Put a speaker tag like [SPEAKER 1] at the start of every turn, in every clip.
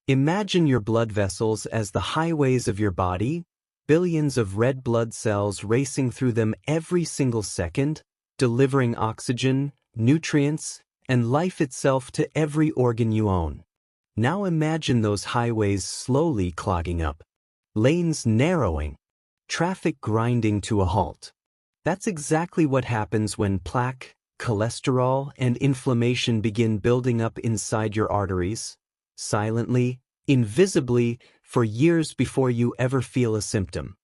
[SPEAKER 1] Imagine your blood vessels as the highways of your body, billions of red blood cells racing through them every single second, delivering oxygen, nutrients, and life itself to every organ you own. Now imagine those highways slowly clogging up, lanes narrowing, traffic grinding to a halt. That's exactly what happens when plaque, cholesterol, and inflammation begin building up inside your arteries, silently, invisibly, for years before you ever feel a symptom.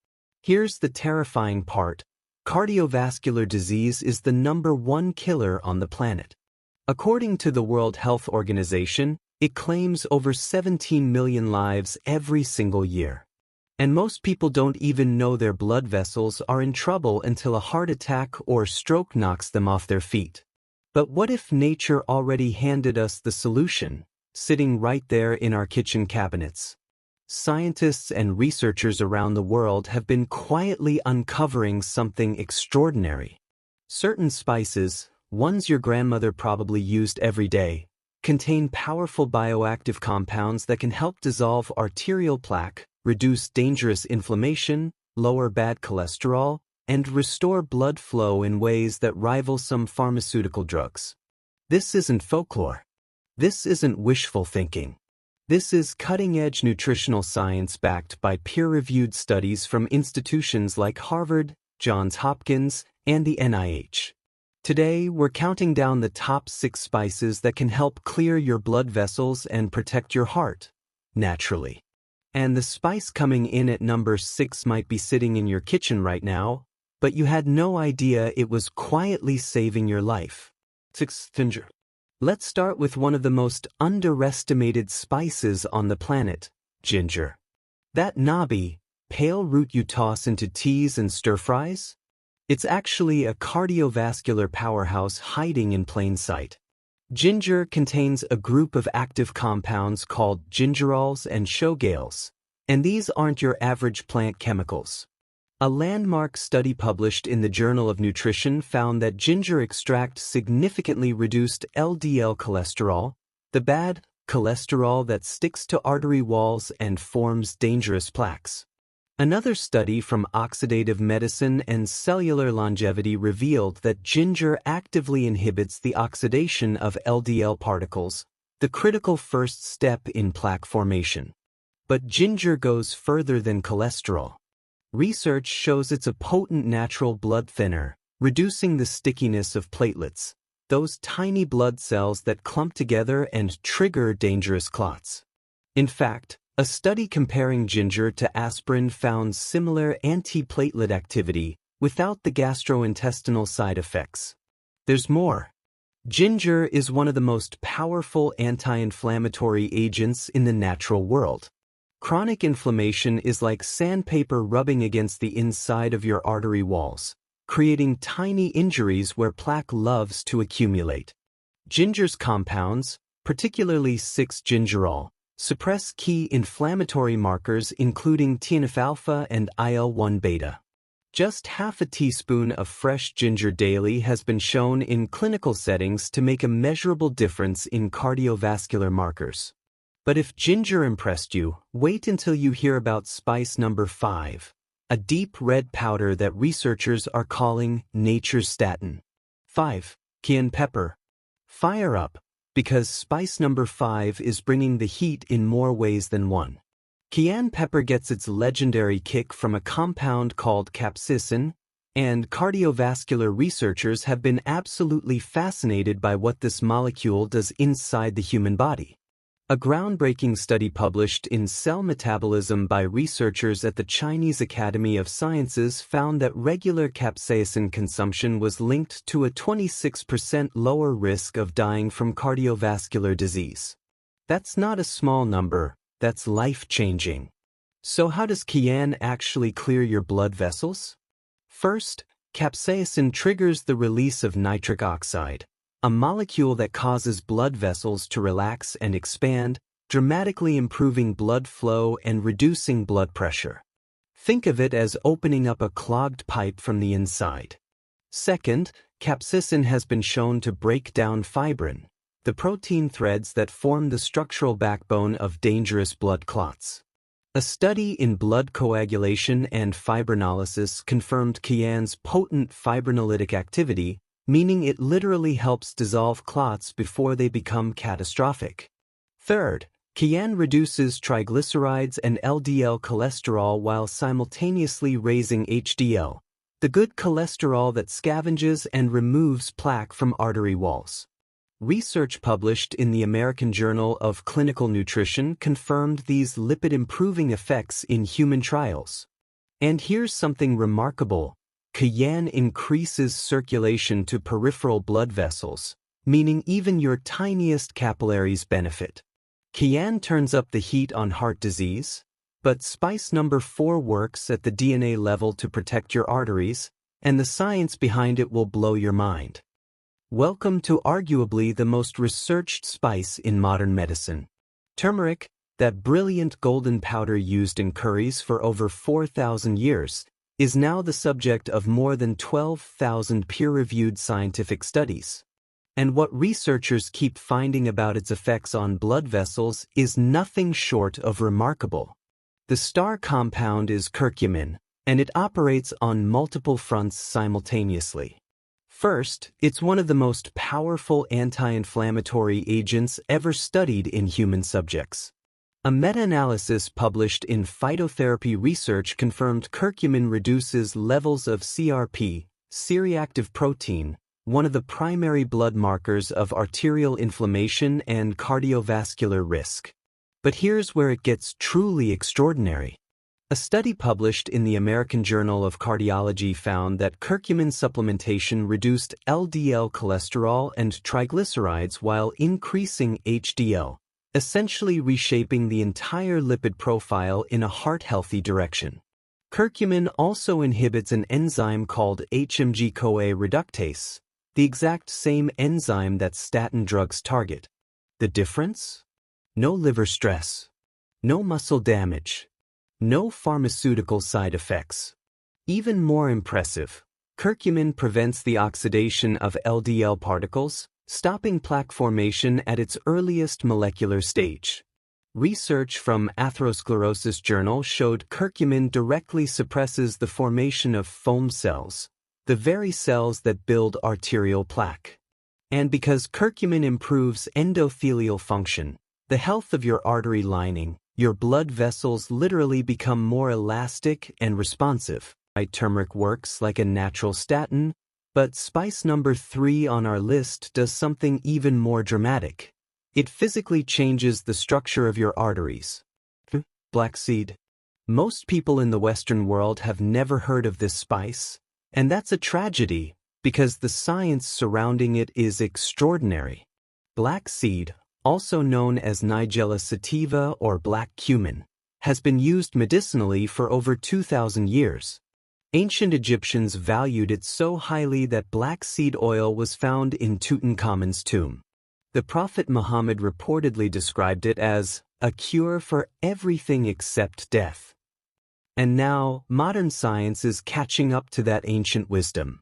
[SPEAKER 1] Here's the terrifying part. Cardiovascular disease is the #1 killer on the planet. According to the World Health Organization, it claims over 17 million lives every single year. And most people don't even know their blood vessels are in trouble until a heart attack or stroke knocks them off their feet. But what if nature already handed us the solution, sitting right there in our kitchen cabinets? Scientists and researchers around the world have been quietly uncovering something extraordinary. Certain spices, ones your grandmother probably used every day, contain powerful bioactive compounds that can help dissolve arterial plaque, reduce dangerous inflammation, lower bad cholesterol, and restore blood flow in ways that rival some pharmaceutical drugs. This isn't folklore. This isn't wishful thinking. This is cutting-edge nutritional science backed by peer-reviewed studies from institutions like Harvard, Johns Hopkins, and the NIH. Today, we're counting down the top 6 spices that can help clear your blood vessels and protect your heart, naturally. And the spice coming in at number 6 might be sitting in your kitchen right now, but you had no idea it was quietly saving your life. 6. Ginger. Let's start with one of the most underestimated spices on the planet, ginger. That knobby, pale root you toss into teas and stir-fries? It's actually a cardiovascular powerhouse hiding in plain sight. Ginger contains a group of active compounds called gingerols and shogales, and these aren't your average plant chemicals. A landmark study published in the Journal of Nutrition found that ginger extract significantly reduced LDL cholesterol, the bad cholesterol that sticks to artery walls and forms dangerous plaques. Another study from Oxidative Medicine and Cellular Longevity revealed that ginger actively inhibits the oxidation of LDL particles, the critical first step in plaque formation. But ginger goes further than cholesterol. Research shows it's a potent natural blood thinner, reducing the stickiness of platelets, those tiny blood cells that clump together and trigger dangerous clots. In fact, a study comparing ginger to aspirin found similar antiplatelet activity without the gastrointestinal side effects. There's more. Ginger is one of the most powerful anti-inflammatory agents in the natural world. Chronic inflammation is like sandpaper rubbing against the inside of your artery walls, creating tiny injuries where plaque loves to accumulate. Ginger's compounds, particularly 6-gingerol, suppress key inflammatory markers including TNF-alpha and IL-1 beta. Just half a teaspoon of fresh ginger daily has been shown in clinical settings to make a measurable difference in cardiovascular markers. But if ginger impressed you, wait until you hear about spice number 5, a deep red powder that researchers are calling nature's statin. 5. Cayenne pepper. Fire up, because spice number 5 is bringing the heat in more ways than one. Cayenne pepper gets its legendary kick from a compound called capsaicin, and cardiovascular researchers have been absolutely fascinated by what this molecule does inside the human body. A groundbreaking study published in Cell Metabolism by researchers at the Chinese Academy of Sciences found that regular capsaicin consumption was linked to a 26% lower risk of dying from cardiovascular disease. That's not a small number, that's life-changing. So how does cayenne actually clear your blood vessels? First, capsaicin triggers the release of nitric oxide, a molecule that causes blood vessels to relax and expand, dramatically improving blood flow and reducing blood pressure. Think of it as opening up a clogged pipe from the inside. Second, capsaicin has been shown to break down fibrin, the protein threads that form the structural backbone of dangerous blood clots. A study in blood coagulation and fibrinolysis confirmed cayenne's potent fibrinolytic activity, meaning it literally helps dissolve clots before they become catastrophic. Third, cayenne reduces triglycerides and LDL cholesterol while simultaneously raising HDL, the good cholesterol that scavenges and removes plaque from artery walls. Research published in the American Journal of Clinical Nutrition confirmed these lipid-improving effects in human trials. And here's something remarkable. Cayenne increases circulation to peripheral blood vessels, meaning even your tiniest capillaries benefit. Cayenne turns up the heat on heart disease, but spice number 4 works at the DNA level to protect your arteries, and the science behind it will blow your mind. Welcome to arguably the most researched spice in modern medicine. Turmeric, that brilliant golden powder used in curries for over 4,000 years, is now the subject of more than 12,000 peer-reviewed scientific studies. And what researchers keep finding about its effects on blood vessels is nothing short of remarkable. The star compound is curcumin, and it operates on multiple fronts simultaneously. First, it's one of the most powerful anti-inflammatory agents ever studied in human subjects. A meta-analysis published in Phytotherapy Research confirmed curcumin reduces levels of CRP, C-reactive protein, one of the primary blood markers of arterial inflammation and cardiovascular risk. But here's where it gets truly extraordinary. A study published in the American Journal of Cardiology found that curcumin supplementation reduced LDL cholesterol and triglycerides while increasing HDL, essentially reshaping the entire lipid profile in a heart-healthy direction. Curcumin also inhibits an enzyme called HMG-CoA reductase, the exact same enzyme that statin drugs target. The difference? No liver stress, no muscle damage, no pharmaceutical side effects. Even more impressive, curcumin prevents the oxidation of LDL particles, stopping plaque formation at its earliest molecular stage. Research from Atherosclerosis Journal showed curcumin directly suppresses the formation of foam cells, the very cells that build arterial plaque. And because curcumin improves endothelial function, the health of your artery lining, your blood vessels literally become more elastic and responsive. Turmeric works like a natural statin, but spice number 3 on our list does something even more dramatic. It physically changes the structure of your arteries. Black seed. Most people in the Western world have never heard of this spice, and that's a tragedy because the science surrounding it is extraordinary. Black seed, also known as Nigella sativa or black cumin, has been used medicinally for over 2,000 years. Ancient Egyptians valued it so highly that black seed oil was found in Tutankhamun's tomb. The Prophet Muhammad reportedly described it as a cure for everything except death. And now, modern science is catching up to that ancient wisdom.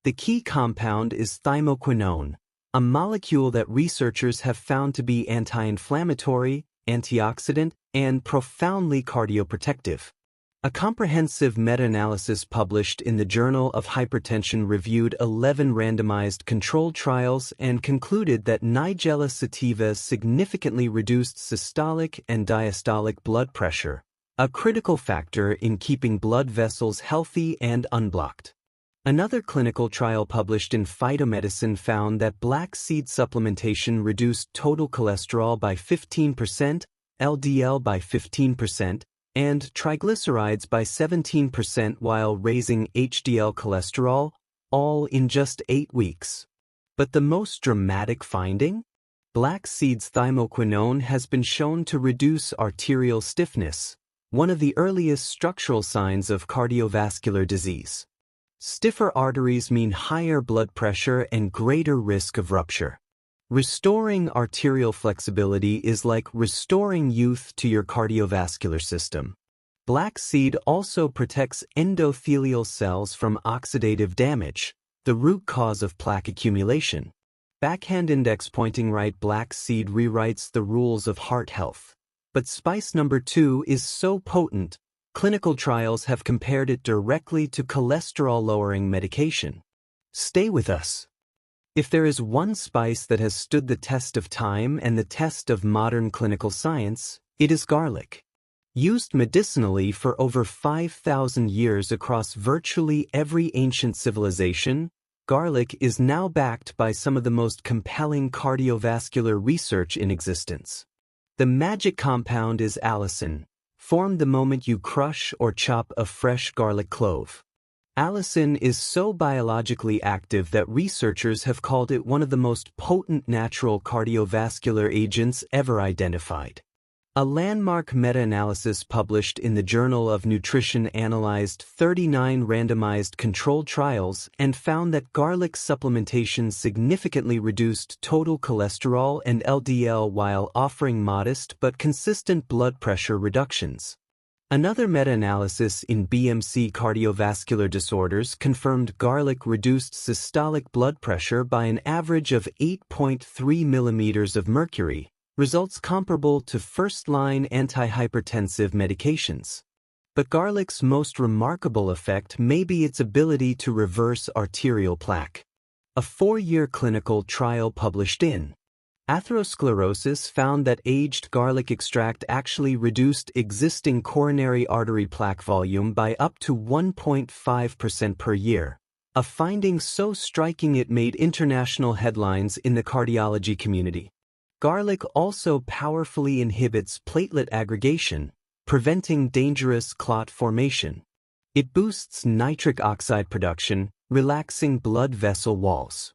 [SPEAKER 1] The key compound is thymoquinone, a molecule that researchers have found to be anti-inflammatory, antioxidant, and profoundly cardioprotective. A comprehensive meta-analysis published in the Journal of Hypertension reviewed 11 randomized controlled trials and concluded that Nigella sativa significantly reduced systolic and diastolic blood pressure, a critical factor in keeping blood vessels healthy and unblocked. Another clinical trial published in Phytomedicine found that black seed supplementation reduced total cholesterol by 15%, LDL by 15%, and triglycerides by 17% while raising HDL cholesterol, all in just 8 weeks. But the most dramatic finding? Black seed's thymoquinone has been shown to reduce arterial stiffness, one of the earliest structural signs of cardiovascular disease. Stiffer arteries mean higher blood pressure and greater risk of rupture. Restoring arterial flexibility is like restoring youth to your cardiovascular system. Black seed also protects endothelial cells from oxidative damage, the root cause of plaque accumulation. Backhand index pointing right. Black seed rewrites the rules of heart health. But spice number 2 is so potent, clinical trials have compared it directly to cholesterol-lowering medication. Stay with us. If there is one spice that has stood the test of time and the test of modern clinical science, it is garlic. Used medicinally for over 5,000 years across virtually every ancient civilization, garlic is now backed by some of the most compelling cardiovascular research in existence. The magic compound is allicin, formed the moment you crush or chop a fresh garlic clove. Allicin is so biologically active that researchers have called it one of the most potent natural cardiovascular agents ever identified. A landmark meta-analysis published in the Journal of Nutrition analyzed 39 randomized controlled trials and found that garlic supplementation significantly reduced total cholesterol and LDL while offering modest but consistent blood pressure reductions. Another meta-analysis in BMC cardiovascular disorders confirmed garlic reduced systolic blood pressure by an average of 8.3 millimeters of mercury, results comparable to first-line antihypertensive medications. But garlic's most remarkable effect may be its ability to reverse arterial plaque. A 4-year clinical trial published in Atherosclerosis found that aged garlic extract actually reduced existing coronary artery plaque volume by up to 1.5% per year, a finding so striking it made international headlines in the cardiology community. Garlic also powerfully inhibits platelet aggregation, preventing dangerous clot formation. It boosts nitric oxide production, relaxing blood vessel walls.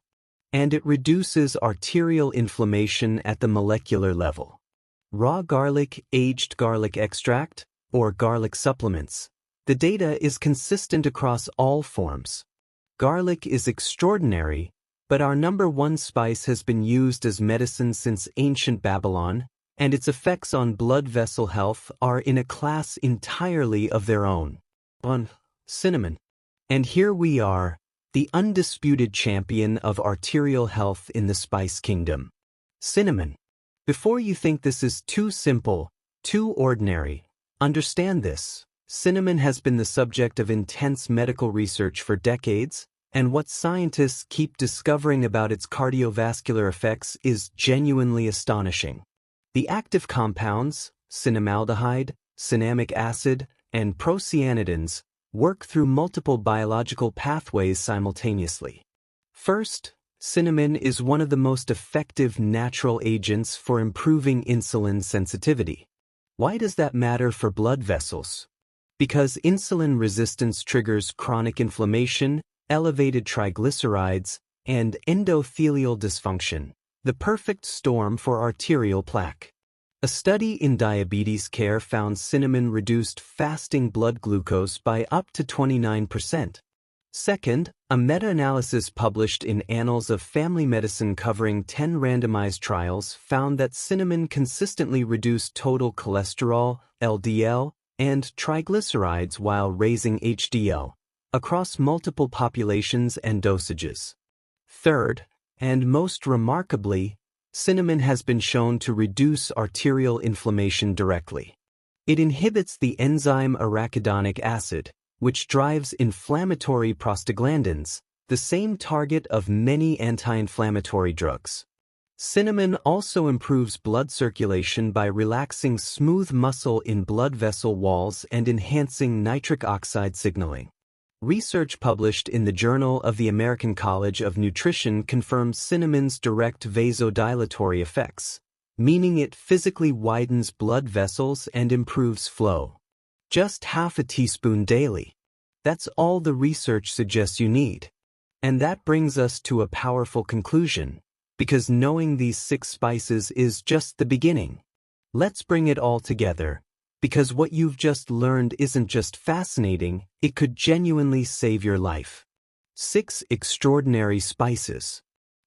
[SPEAKER 1] And it reduces arterial inflammation at the molecular level. Raw garlic, aged garlic extract, or garlic supplements. The data is consistent across all forms. Garlic is extraordinary, but our number 1 spice has been used as medicine since ancient Babylon, and its effects on blood vessel health are in a class entirely of their own. Cinnamon. And here we are, the undisputed champion of arterial health in the spice kingdom. Cinnamon. Before you think this is too simple, too ordinary, understand this. Cinnamon has been the subject of intense medical research for decades, and what scientists keep discovering about its cardiovascular effects is genuinely astonishing. The active compounds, cinnamaldehyde, cinnamic acid, and procyanidins, work through multiple biological pathways simultaneously. First, cinnamon is one of the most effective natural agents for improving insulin sensitivity. Why does that matter for blood vessels? Because insulin resistance triggers chronic inflammation, elevated triglycerides, and endothelial dysfunction, the perfect storm for arterial plaque. A study in diabetes care found cinnamon reduced fasting blood glucose by up to 29%. Second, a meta-analysis published in Annals of Family Medicine covering 10 randomized trials found that cinnamon consistently reduced total cholesterol, LDL, and triglycerides while raising HDL, across multiple populations and dosages. Third, and most remarkably, cinnamon has been shown to reduce arterial inflammation directly. It inhibits the enzyme arachidonic acid, which drives inflammatory prostaglandins, the same target of many anti-inflammatory drugs. Cinnamon also improves blood circulation by relaxing smooth muscle in blood vessel walls and enhancing nitric oxide signaling. Research published in the Journal of the American College of Nutrition confirms cinnamon's direct vasodilatory effects, meaning it physically widens blood vessels and improves flow. Just half a teaspoon daily. That's all the research suggests you need. And that brings us to a powerful conclusion, because knowing these 6 spices is just the beginning. Let's bring it all together. Because what you've just learned isn't just fascinating, it could genuinely save your life. 6 extraordinary spices.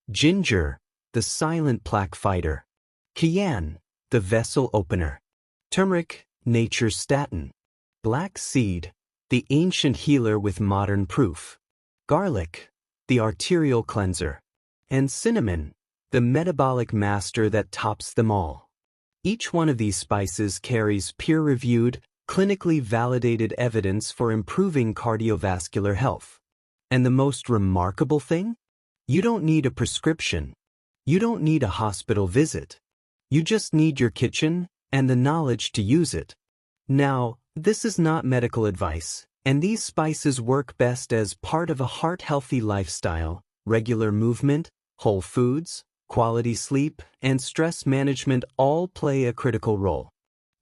[SPEAKER 1] Ginger, the silent plaque fighter. Cayenne, the vessel opener. Turmeric, nature's statin. Black seed, the ancient healer with modern proof. Garlic, the arterial cleanser. And cinnamon, the metabolic master that tops them all. Each one of these spices carries peer-reviewed, clinically validated evidence for improving cardiovascular health. And the most remarkable thing? You don't need a prescription. You don't need a hospital visit. You just need your kitchen and the knowledge to use it. Now, this is not medical advice, and these spices work best as part of a heart-healthy lifestyle. Regular movement, whole foods, quality sleep, and stress management all play a critical role.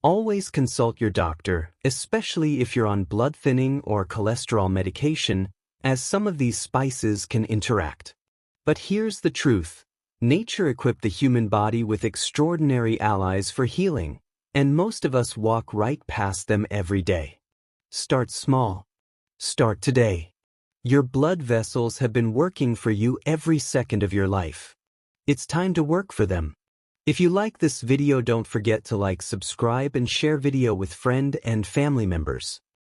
[SPEAKER 1] Always consult your doctor, especially if you're on blood thinning or cholesterol medication, as some of these spices can interact. But here's the truth. Nature equipped the human body with extraordinary allies for healing, and most of us walk right past them every day. Start small. Start today. Your blood vessels have been working for you every second of your life. It's time to work for them. If you like this video, don't forget to like, subscribe, and share video with friend and family members.